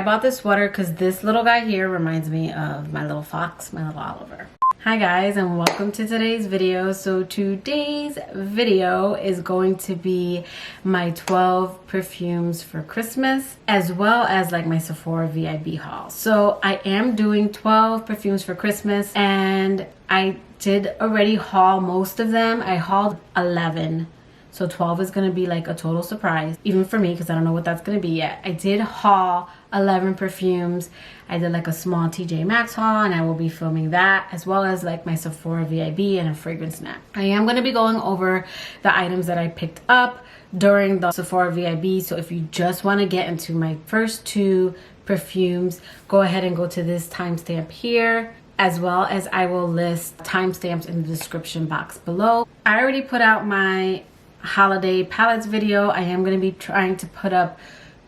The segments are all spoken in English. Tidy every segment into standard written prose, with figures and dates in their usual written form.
bought this sweater because this little guy here reminds me of my little fox, my little Oliver. Hi guys, and welcome to today's video. So today's video is going to be my 12 perfumes for Christmas, as well as like my Sephora VIB haul. So I am doing 12 perfumes for Christmas, and I did already haul most of them. I hauled 11. So 12 is going to be like a total surprise, even for me, because I don't know what that's going to be yet. I did haul 11 perfumes. I did like a small TJ Maxx haul, and I will be filming that, as well as like my Sephora VIB and a fragrance snap. I am going to be going over the items that I picked up during the Sephora VIB. So if you just want to get into my first 2 perfumes, go ahead and go to this timestamp here, as well as I will list timestamps in the description box below. I already put out my holiday palettes video. I am going to be trying to put up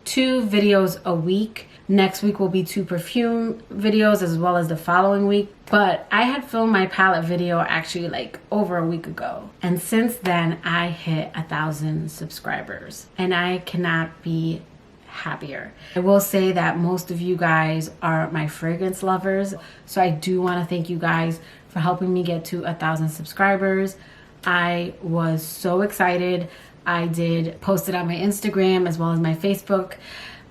2 videos a week. Next week will be 2 perfume videos, as well as the following week. But I had filmed my palette video actually like over a week ago, and since then I hit 1,000 subscribers, and I cannot be happier. I will say that most of you guys are my fragrance lovers, so I do want to thank you guys for helping me get to 1,000 subscribers. I was so excited. I did post it on my Instagram as well as my Facebook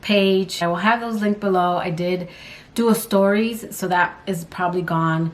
page. I will have those linked below. I did do a stories, so that is probably gone,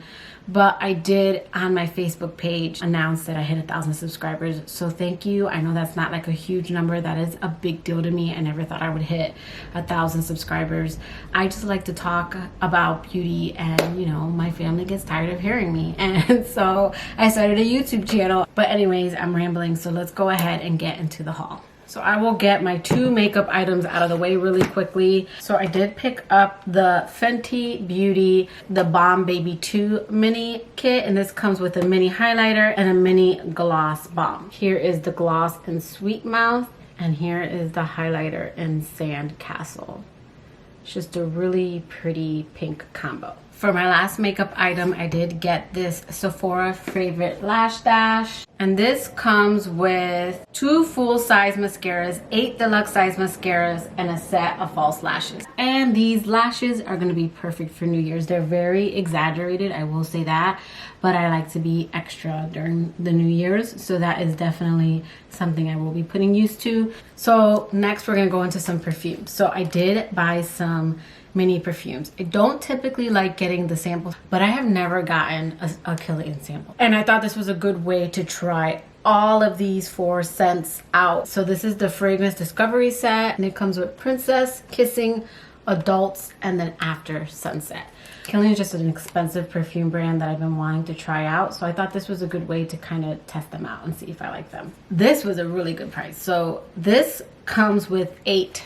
but I did on my Facebook page announce that I hit 1,000 subscribers. So thank you. I know that's not like a huge number. That is a big deal to me. I never thought I would hit 1,000 subscribers. I just like to talk about beauty, and you know, my family gets tired of hearing me, and so I started a YouTube channel. But anyways, I'm rambling, so let's go ahead and get into the haul. So I will get my 2 makeup items out of the way really quickly. So I did pick up the Fenty Beauty, the Bomb Baby 2 mini kit, and this comes with a mini highlighter and a mini gloss bomb. Here is the gloss in Sweet Mouth, and here is the highlighter in Sand Castle. It's just a really pretty pink combo. For my last makeup item, I did get this Sephora favorite LashStash, and this comes with 2 full-size mascaras, 8 deluxe size mascaras, and a set of false lashes. And these lashes are going to be perfect for New Year's. They're very exaggerated, I will say that, but I like to be extra during the New Year's, so that is definitely something I will be putting used to. So next we're going to go into some perfumes. So I did buy some mini perfumes. I don't typically like getting the samples, but I have never gotten a Kilian sample, and I thought this was a good way to try all of these 4 scents out. So this is the Fragrance Discovery set, and it comes with Princess, Kissing, Adults, and then After Sunset. Kilian is just an expensive perfume brand that I've been wanting to try out, so I thought this was a good way to kind of test them out and see if I like them. This was a really good price. So this comes with 8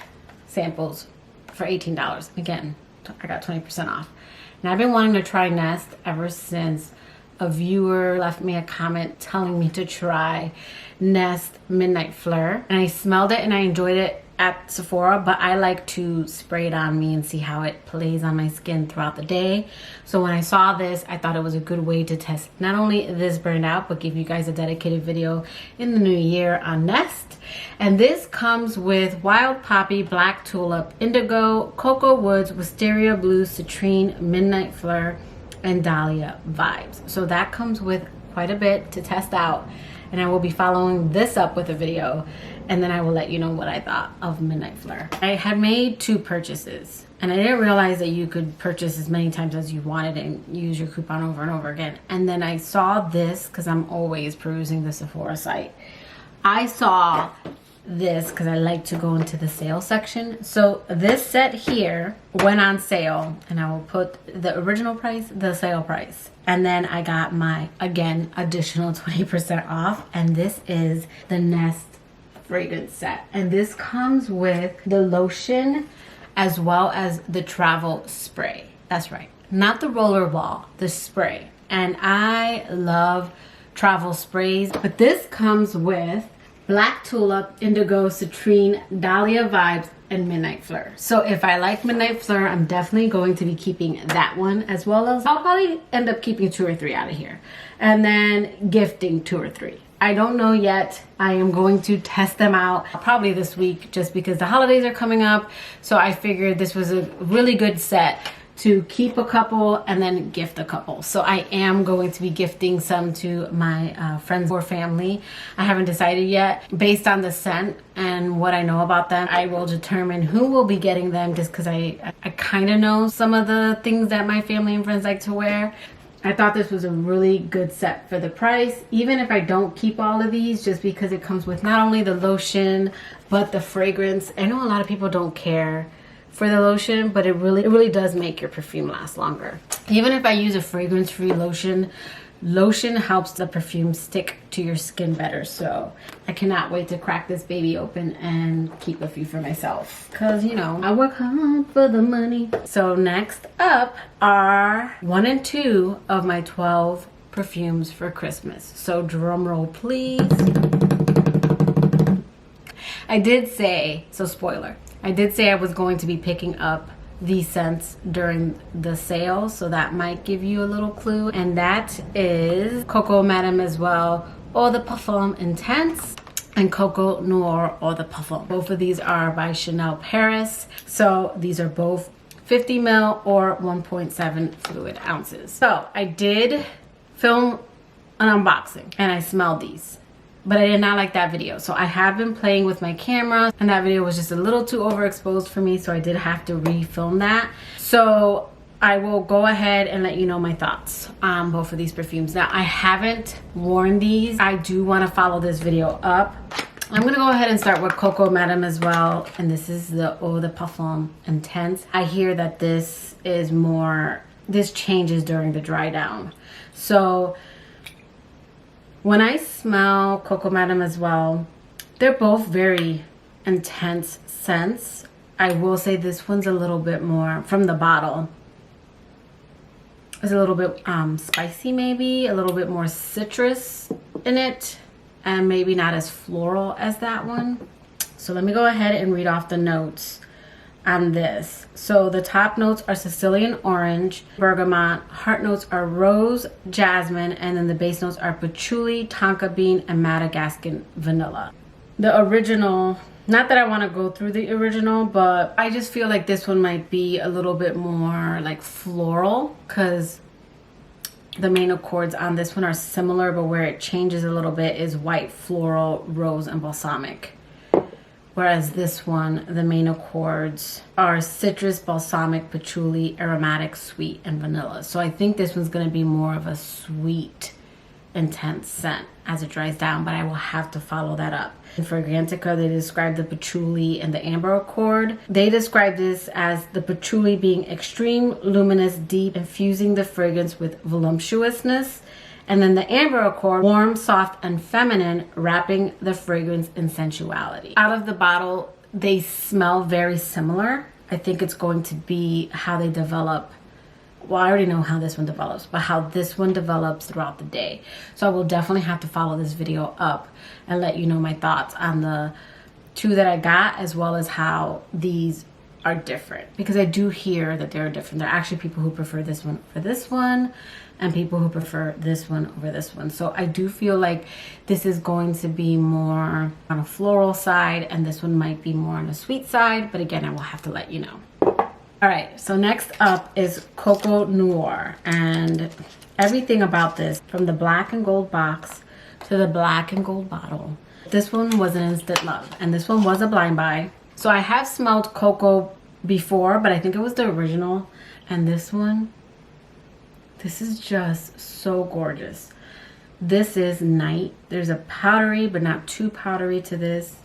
samples for $18. Again, I got 20% off. And I've been wanting to try Nest ever since a viewer left me a comment telling me to try Nest Midnight Fleur. And I smelled it and I enjoyed it at Sephora, but I like to spray it on me and see how it plays on my skin throughout the day. So when I saw this, I thought it was a good way to test not only this brand out, but give you guys a dedicated video in the new year on Nest. And this comes with Wild Poppy, Black Tulip, Indigo, Cocoa Woods, Wisteria Blue, Citrine, Midnight Fleur, and Dahlia Vibes. So that comes with quite a bit to test out, and I will be following this up with a video, and then I will let you know what I thought of Midnight Fleur. I had made 2 purchases, and I didn't realize that you could purchase as many times as you wanted and use your coupon over and over again. And then I saw this, because I'm always perusing the Sephora site. I saw this because I like to go into the sale section. So this set here went on sale, and I will put the original price, the sale price, and then I got my, again, additional 20% off. And this is the Nest fragrance set, and this comes with the lotion as well as the travel spray. That's right, not the roller ball, the spray. And I love travel sprays, but this comes with Black Tulip, Indigo, Citrine, Dahlia Vibes, and Midnight Fleur. So if I like Midnight Fleur, I'm definitely going to be keeping that one, as well as I'll probably end up keeping 2 or 3 out of here, and then gifting 2 or 3. I don't know yet. I am going to test them out probably this week just because the holidays are coming up. So I figured this was a really good set to keep a couple and then gift a couple. So I am going to be gifting some to my friends or family. I haven't decided yet. Based on the scent and what I know about them, I will determine who will be getting them, just because I kind of know some of the things that my family and friends like to wear. I thought this was a really good set for the price, even if I don't keep all of these, just because it comes with not only the lotion but the fragrance. I know a lot of people don't care for the lotion, but it really does make your perfume last longer. Even if I use a fragrance-free lotion, lotion helps the perfume stick to your skin better. So I cannot wait to crack this baby open and keep a few for myself, because you know I work hard for the money. So next up are 1 and 2 of my 12 perfumes for Christmas. So drum roll please. I did say, so spoiler, I did say I was going to be picking up these scents during the sale, so that might give you a little clue. And that is Coco Mademoiselle Eau de Parfum Intense and Coco Noir Eau de Parfum. Both of these are by Chanel Paris. So these are both 50 ml or 1.7 fluid ounces. So I did film an unboxing and I smelled these, but I did not like that video. So I have been playing with my camera and that video was just a little too overexposed for me, so I did have to refilm that. So I will go ahead and let you know my thoughts on both of these perfumes. Now, I haven't worn these. I do want to follow this video up. I'm gonna go ahead and start with Coco Mademoiselle, and this is the Eau de Parfum Intense. I hear that this is more, this changes during the dry down. So when I smell Coco Mademoiselle, they're both very intense scents. I will say this one's a little bit more, from the bottle, it's a little bit spicy, maybe a little bit more citrus in it, and maybe not as floral as that one. So let me go ahead and read off the notes on this. So the top notes are Sicilian orange, bergamot, heart notes are rose, jasmine, and then the base notes are patchouli, tonka bean, and Madagascan vanilla. The original, not that I want to go through the original, but I just feel like this one might be a little bit more like floral, because the main accords on this one are similar, but where it changes a little bit is white, floral, rose, and balsamic. Whereas this one, the main accords are citrus, balsamic, patchouli, aromatic, sweet, and vanilla. So I think this one's going to be more of a sweet, intense scent as it dries down, but I will have to follow that up. In Fragrantica, they describe the patchouli and the amber accord. They describe this as the patchouli being extreme, luminous, deep, infusing the fragrance with voluptuousness. And then the amber accord, warm, soft, and feminine, wrapping the fragrance in sensuality. Out of the bottle, they smell very similar. I think it's going to be how they develop. Well, I already know how this one develops, but how this one develops throughout the day. So I will definitely have to follow this video up and let you know my thoughts on the 2 that I got, as well as how these are different, because I do hear that they're different. There are actually people who prefer this one over this one, and people who prefer this one over this one. So I do feel like this is going to be more on a floral side, and this one might be more on a sweet side, but again, I will have to let you know. All right, so next up is Coco Noir, and everything about this, from the black and gold box to the black and gold bottle, this one was an instant love, and this one was a blind buy. So I have smelled Coco before, but I think it was the original, and this one, this is just so gorgeous. This is Night. There's a powdery, but not too powdery to this.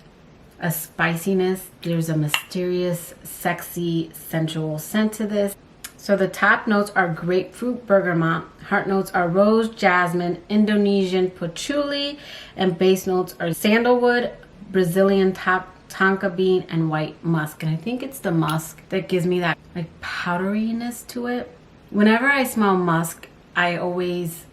A spiciness. There's a mysterious, sexy, sensual scent to this. So the top notes are grapefruit, bergamot. Heart notes are rose, jasmine, Indonesian patchouli. And base notes are sandalwood, Brazilian tonka bean, and white musk. And I think it's the musk that gives me that like powderiness to it. Whenever I smell musk, I always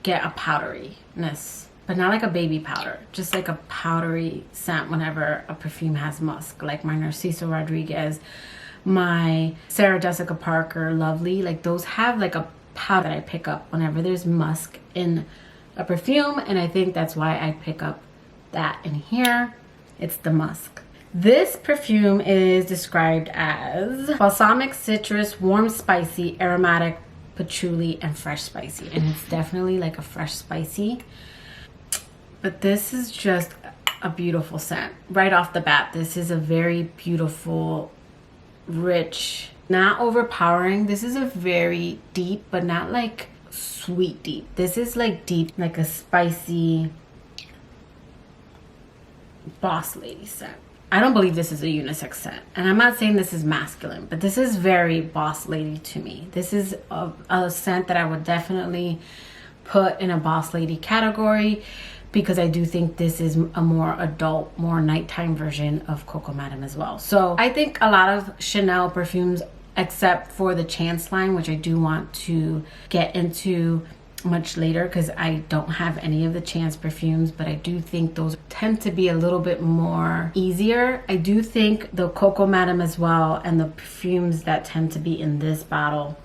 get a powderiness, but not like a baby powder, just like a powdery scent whenever a perfume has musk, like my Narciso Rodriguez, my Sarah Jessica Parker Lovely. Like those have like a powder that I pick up whenever there's musk in a perfume, and I think that's why I pick up that in here. It's the musk. This perfume is described as balsamic citrus, warm spicy, aromatic patchouli, and fresh spicy. And it's definitely like a fresh spicy. But this is just a beautiful scent. Right off the bat, this is a very beautiful, rich, not overpowering. This is a very deep, but not like sweet deep. This is like deep, like a spicy boss lady scent. I don't believe this is a unisex scent, and I'm not saying this is masculine, but this is very boss lady to me. This is a scent that I would definitely put in a boss lady category, because I do think this is a more adult, more nighttime version of Coco Madame as well. So I think a lot of Chanel perfumes, except for the Chance line, which I do want to get into much later because I don't have any of the Chance perfumes, but I do think those tend to be a little bit more easier. I do think the Coco Madame as well, and the perfumes that tend to be in this bottle,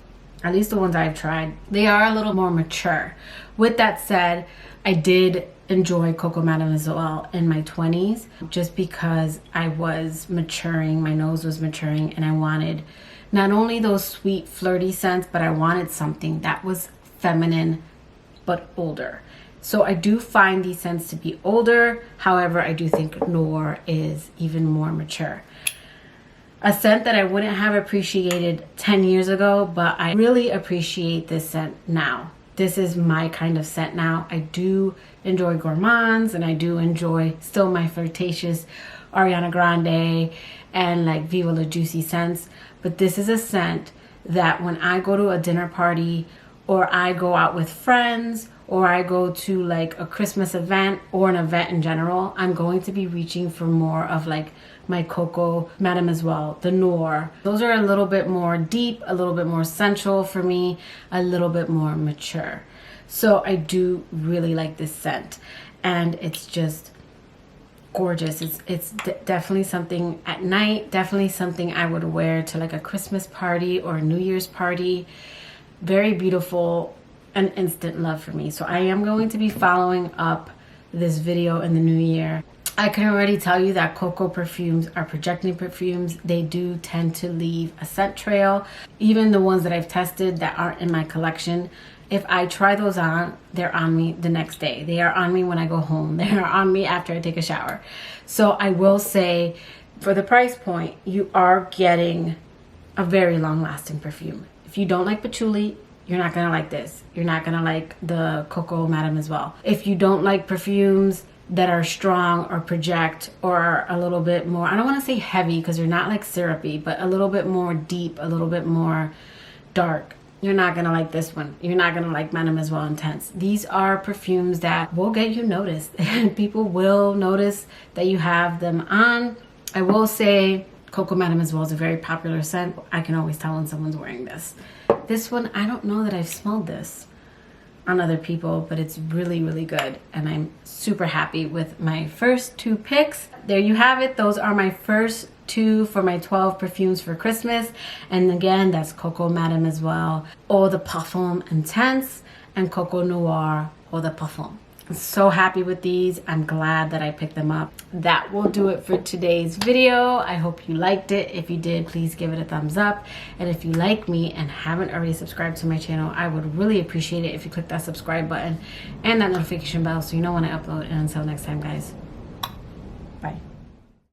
at least the ones I've tried, they are a little more mature. With that said, I did enjoy Coco Madame as well in my 20s, just because I was maturing, my nose was maturing, and I wanted not only those sweet flirty scents, but I wanted something that was feminine but older. So I do find these scents to be older. However, I do think Noir is even more mature. A scent that I wouldn't have appreciated 10 years ago, but I really appreciate this scent now. This is my kind of scent now. I do enjoy gourmands, and I do enjoy still my flirtatious Ariana Grande and like Viva La Juicy scents. But this is a scent that when I go to a dinner party, or I go out with friends, or I go to like a Christmas event or an event in general, I'm going to be reaching for more of like my Coco Madame as well, the Noir. Those are a little bit more deep, a little bit more sensual for me, a little bit more mature. So I do really like this scent, and it's just gorgeous. It's definitely something at night, definitely something I would wear to like a Christmas party or a New Year's party. Very beautiful and instant love for me. So I am going to be following up this video in the new year. I can already tell you that Coco perfumes are projecting perfumes. They do tend to leave a scent trail. Even the ones that I've tested that aren't in my collection, if I try those on, they're on me the next day. They are on me when I go home. They are on me after I take a shower. So I will say, for the price point, you are getting a very long-lasting perfume. If you don't like patchouli, you're not gonna like this. You're not gonna like the Coco Madame as well. If you don't like perfumes that are strong or project or are a little bit more, I don't want to say heavy because they're not like syrupy, but a little bit more deep, a little bit more dark, you're not gonna like this one. You're not gonna like Madame as well Intense. These are perfumes that will get you noticed, and people will notice that you have them on. I will say Coco Madame as well is a very popular scent. I can always tell when someone's wearing this. This one, I don't know that I've smelled this on other people, but it's really, really good. And I'm super happy with my first two picks. There you have it. Those are my first two for my 12 perfumes for Christmas. And again, that's Coco Madame as well, Eau de Parfum Intense, and Coco Noir Eau de Parfum. I'm so happy with these. I'm glad that I picked them up. That will do it for today's video. I hope you liked it. If you did, please give it a thumbs up. And if you like me and haven't already subscribed to my channel, I would really appreciate it if you click that subscribe button and that notification bell so you know when I upload. And until next time, guys.